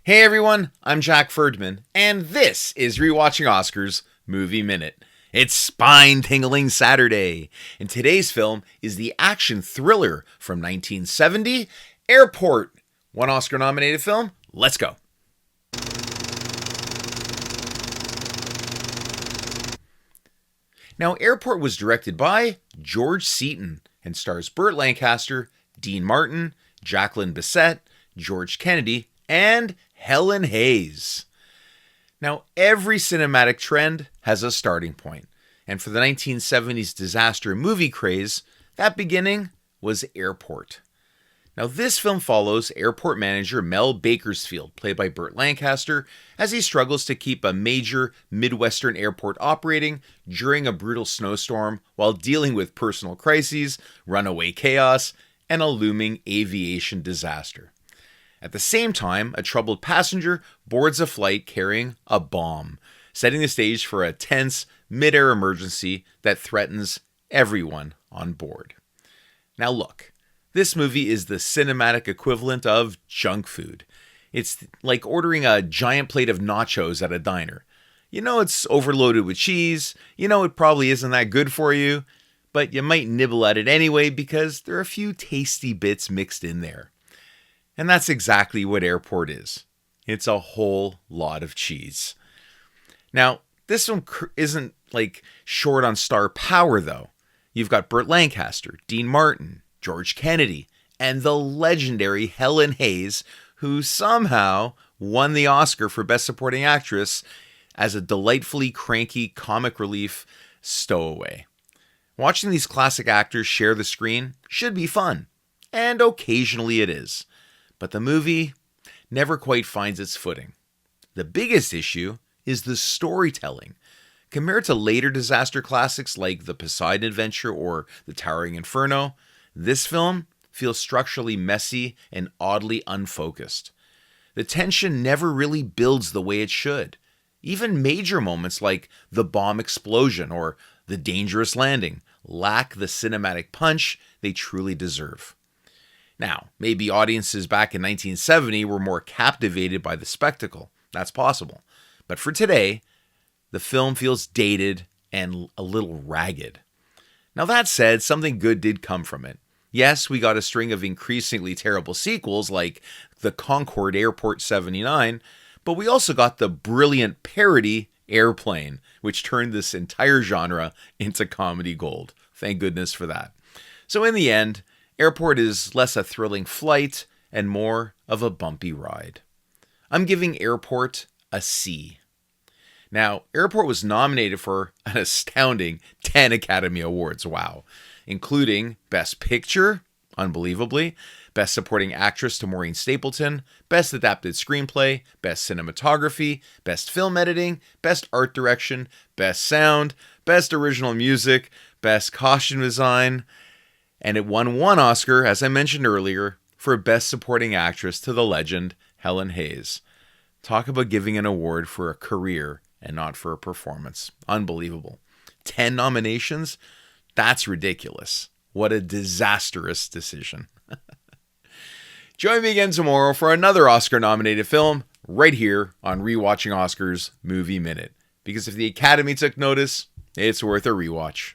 Hey everyone, I'm Jack Ferdman, and this is Rewatching Oscars Movie Minute. It's Spine-Tingling Saturday, and today's film is the action thriller from 1970, Airport. One Oscar-nominated film, let's go. Now, Airport was directed by George Seaton and stars Burt Lancaster, Dean Martin, Jacqueline Bisset, George Kennedy, and Helen Hayes. Now, every cinematic trend has a starting point, and for the 1970s disaster movie craze, that beginning was Airport. Now, this film follows airport manager Mel Bakersfeld, played by Burt Lancaster, as he struggles to keep a major Midwestern airport operating during a brutal snowstorm while dealing with personal crises, runaway chaos, and a looming aviation disaster. At the same time, a troubled passenger boards a flight carrying a bomb, setting the stage for a tense mid-air emergency that threatens everyone on board. Now look, this movie is the cinematic equivalent of junk food. It's like ordering a giant plate of nachos at a diner. You know it's overloaded with cheese, you know it probably isn't that good for you, but you might nibble at it anyway because there are a few tasty bits mixed in there. And that's exactly what Airport is. It's a whole lot of cheese. Now, this one isn't like short on star power though. You've got Burt Lancaster, Dean Martin, George Kennedy, and the legendary Helen Hayes, who somehow won the Oscar for Best Supporting Actress as a delightfully cranky comic relief stowaway. Watching these classic actors share the screen should be fun, and occasionally it is. But the movie never quite finds its footing. The biggest issue is the storytelling. Compared to later disaster classics like The Poseidon Adventure or The Towering Inferno, this film feels structurally messy and oddly unfocused. The tension never really builds the way it should. Even major moments like the bomb explosion or the dangerous landing lack the cinematic punch they truly deserve. Now, maybe audiences back in 1970 were more captivated by the spectacle. That's possible. But for today, the film feels dated and a little ragged. Now that said, something good did come from it. Yes, we got a string of increasingly terrible sequels like the Concorde Airport 79, but we also got the brilliant parody Airplane, which turned this entire genre into comedy gold. Thank goodness for that. So in the end, Airport is less a thrilling flight and more of a bumpy ride. I'm giving Airport a C. Now, Airport was nominated for an astounding 10 Academy Awards, wow, including Best Picture, unbelievably, Best Supporting Actress to Maureen Stapleton, Best Adapted Screenplay, Best Cinematography, Best Film Editing, Best Art Direction, Best Sound, Best Original Music, Best Costume Design, and it won one Oscar, as I mentioned earlier, for Best Supporting Actress to the legend Helen Hayes. Talk about giving an award for a career and not for a performance. Unbelievable. 10 nominations? That's ridiculous. What a disastrous decision. Join me again tomorrow for another Oscar-nominated film right here on Rewatching Oscars Movie Minute. Because if the Academy took notice, it's worth a rewatch.